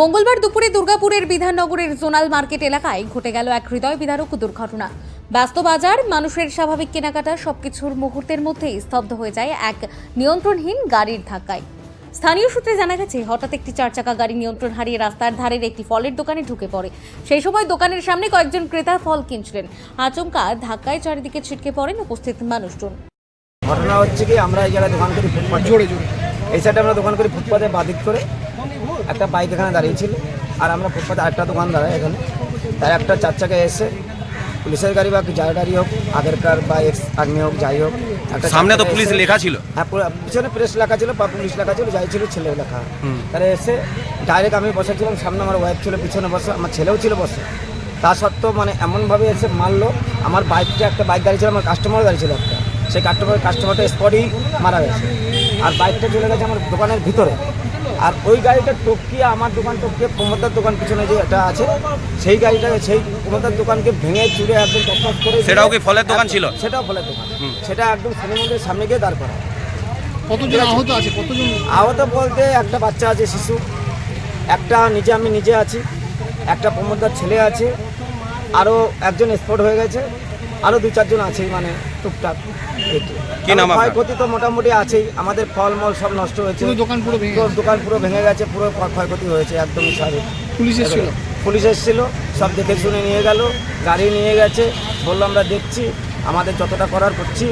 মঙ্গলবার দুপুরে দুর্গাপুরের বিধাননগরের জোনাল মার্কেট এলাকায় ঘটে গেল এক হৃদয় বিদারক দুর্ঘটনা। ব্যস্ত বাজার, মানুষের স্বাভাবিক কেনাকাটা সবকিছুর মুহূর্তের মধ্যেই স্তব্ধ হয়ে যায় এক নিয়ন্ত্রণহীন গাড়ির ধাক্কায়। স্থানীয় সূত্রে জানা গেছে, হঠাৎ একটি চারচাকা গাড়ি নিয়ন্ত্রণ হারিয়ে রাস্তার ধারের একটি ফলের দোকানে ঢুকে পড়ে। সেই সময় দোকানের সামনে কয়েকজন ক্রেতা ফল কিনছিলেন। আচমকা ধাক্কায় চারিদিকে ছিটকে পড়েন উপস্থিত মানুষজন। ঘটনা হচ্ছে কি, আমরা এই জায়গায় দোকান করি ফুটপাথ জোরে এই সাইডে আমরা দোকান করি ফুটপাথে বাদিক করে একটা বাইক এখানে দাঁড়িয়েছিল, আর আমরা ফুটপাথে আরেকটা দোকান দাঁড়াই এখানে। তার একটা চার চাকায় এসে পুলিশের গাড়ি বা যার গাড়ি হোক, আগেরকার বা এক্স আর্মি হোক, যাই হোক, একটা সামনে তো পুলিশ লেখা ছিল, হ্যাঁ পিছনে প্রেস লেখা ছিল বা পুলিশ লেখা ছিল, যাই ছিল ছেলে লেখা। তারা এসে ডাইরেক্ট, আমি বসেছিলাম সামনে, আমার ওয়াইফ ছিল পিছনে বসে, আমার ছেলেও ছিল বসে। তা সত্ত্বেও মানে এমনভাবে এসে মারলো। আমার বাইকটা, একটা বাইক গাড়ি ছিল, আমার কাস্টমার গাড়ি ছিল একটা, সেই কাস্টমারটা স্পটই মারা গেছে। আর বাইকটা চলে গেছে আমার দোকানের ভিতরে। আর ওই গাড়িটা টপকিয়ে আমার দোকান টপকিয়ে প্রমোদার দোকান পিছনে যে এটা আছে, সেই গাড়িটাকে, সেই প্রমোদার দোকানকে ভেঙে চুড়ে একদম টপটপ করে। সেটাও কি ফলের দোকান ছিল? সেটাও ফলের দোকান। সেটা একদম সিনেমাদের সামনে গিয়ে দাঁড় করা। কতজন আহত আছে? কতজন আহত বলতে একটা বাচ্চা আছে, শিশু একটা, আমি নিজে আছি, একটা প্রমোদার ছেলে আছে, আরও একজন স্পট হয়ে গেছে, আরও 2-4 জন আছেই, মানে টুকটাক। ক্ষয়ক্ষতি তো মোটামুটি আছেই, আমাদের ফলমল সব নষ্ট হয়েছে, দোকান পুরো ভেঙে গেছে, পুরো ক্ষয়ক্ষতি হয়েছে, একদমই স্বাভাবিক। পুলিশ এসেছিল, সব দেখে শুনে নিয়ে গেল, গাড়ি নিয়ে গেছে, বললো আমরা দেখছি, আমাদের যতটা করার করছি।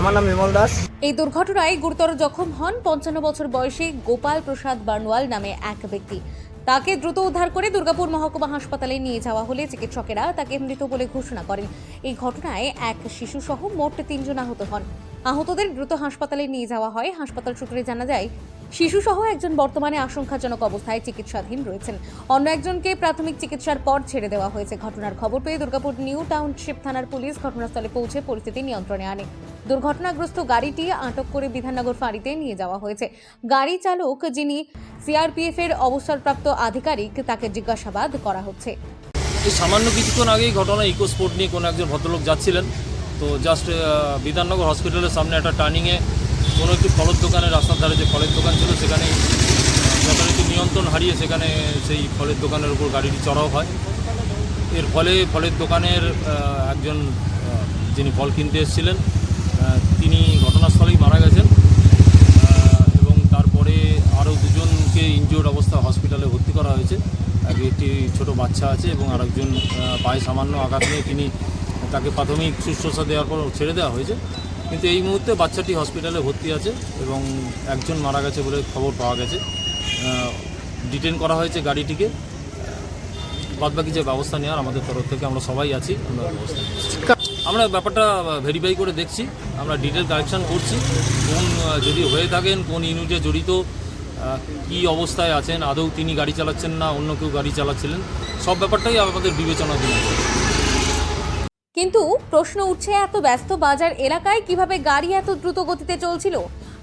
আমার নাম বিমল দাস। এই দুর্ঘটনায় গুরুতর জখম হন 55 বছর বয়সী গোপাল প্রসাদ বার্নওয়াল নামে এক ব্যক্তি। তাকে দ্রুত উদ্ধার করে দুর্গাপুর মহকুমা হাসপাতালে নিয়ে যাওয়া হলে চিকিৎসকেরা তাকে মৃত বলে ঘোষণা করেন। এই ঘটনায় এক শিশু সহ মোট 3 জন আহত হন। আহতদের দ্রুত হাসপাতালে নিয়ে যাওয়া হয়। হাসপাতাল সূত্রে জানা যায়, শিশু সহ একজন বর্তমানে আশঙ্কাজনক অবস্থায় চিকিৎসাধীন রয়েছেন। অন্য একজনকে প্রাথমিক চিকিৎসার পর ছেড়ে দেওয়া হয়েছে। ঘটনার খবর পেয়ে দুর্গাপুর নিউ টাউনশিপ থানার পুলিশ ঘটনাস্থলে পৌঁছে পরিস্থিতি নিয়ন্ত্রণে আনে। দুর্ঘটনাগ্রস্ত গাড়িটি আটক করে বিধাননগর ফাঁড়িতে নিয়ে যাওয়া হয়েছে। গাড়ি চালক, যিনি সিআরপিএফ এর অবসরপ্রাপ্ত আধিকারিক, তাকে জিজ্ঞাসাবাদ করা হচ্ছে। সামান্য কিছুক্ষণ আগেই ঘটনা, ইকো স্পোর্ট নিয়ে কোনো একজন ভদ্রলোক যাচ্ছিলেন, তো জাস্ট বিধাননগর হসপিটালের সামনে একটা টার্নিংয়ে কোনো একটি ফলের দোকানের রাস্তার ধারে যে ফলের দোকান ছিল, সেখানে যথারীতি নিয়ন্ত্রণ হারিয়ে সেখানে সেই ফলের দোকানের উপর গাড়িটি চড়াও হয়। এর ফলে ফলের দোকানের একজন যিনি ফল কিনতে এসেছিলেন, তিনি ঘটনাস্থলেই মারা গেছেন, এবং তারপরে আরও 2 জনকে ইনজিওর্ড অবস্থা হসপিটালে ভর্তি করা হয়েছে। একটি ছোট বাচ্চা আছে এবং আরেকজন পায়ে সামান্য আঘাত নিয়ে তাকে প্রাথমিক শুশ্রূষা দেওয়ার পর ছেড়ে দেওয়া হয়েছে। কিন্তু এই মুহূর্তে বাচ্চাটি হসপিটালে ভর্তি আছে এবং একজন মারা গেছে বলে খবর পাওয়া গেছে। ডিটেন করা হয়েছে গাড়িটিকে। বাদবাকি যে ব্যবস্থা নেওয়ার আমাদের তরফ থেকে আমরা সবাই আছি, আমরা ব্যাপারটা ভেরিফাই করে দেখছি, আমরা ডিটেল কালেকশন করছি, কোন যদি হয়ে থাকেন কোন ইউনিটে জড়িত, কি অবস্থায় আছেন, আদৌ তিনি গাড়ি চালাচ্ছেন না অন্য কেউ গাড়ি চালাচ্ছিলেন, সব ব্যাপারটাই আমাদের বিবেচনাধীন আছে। কিন্তু প্রশ্ন উঠছে, এত ব্যস্ত বাজার এলাকায় কিভাবে গাড়ি এত দ্রুত গতিতে চলছিল?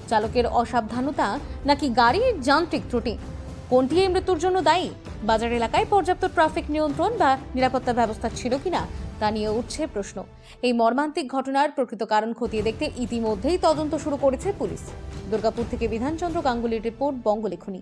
চালকের অসাবধানতা নাকি গাড়ির যান্ত্রিক ত্রুটি? কোনটি এই মৃত্যুর জন্য দায়ী? বাজার এলাকায় পর্যাপ্ত ট্রাফিক নিয়ন্ত্রণ বা নিরাপত্তা ব্যবস্থা ছিল কিনা তা নিয়ে উঠছে প্রশ্ন। এই মর্মান্তিক ঘটনার প্রকৃত কারণ খতিয়ে দেখতে ইতিমধ্যেই তদন্ত শুরু করেছে পুলিশ। দুর্গাপুর থেকে বিধানচন্দ্র গাঙ্গুলির রিপোর্ট, বঙ্গলেখনী।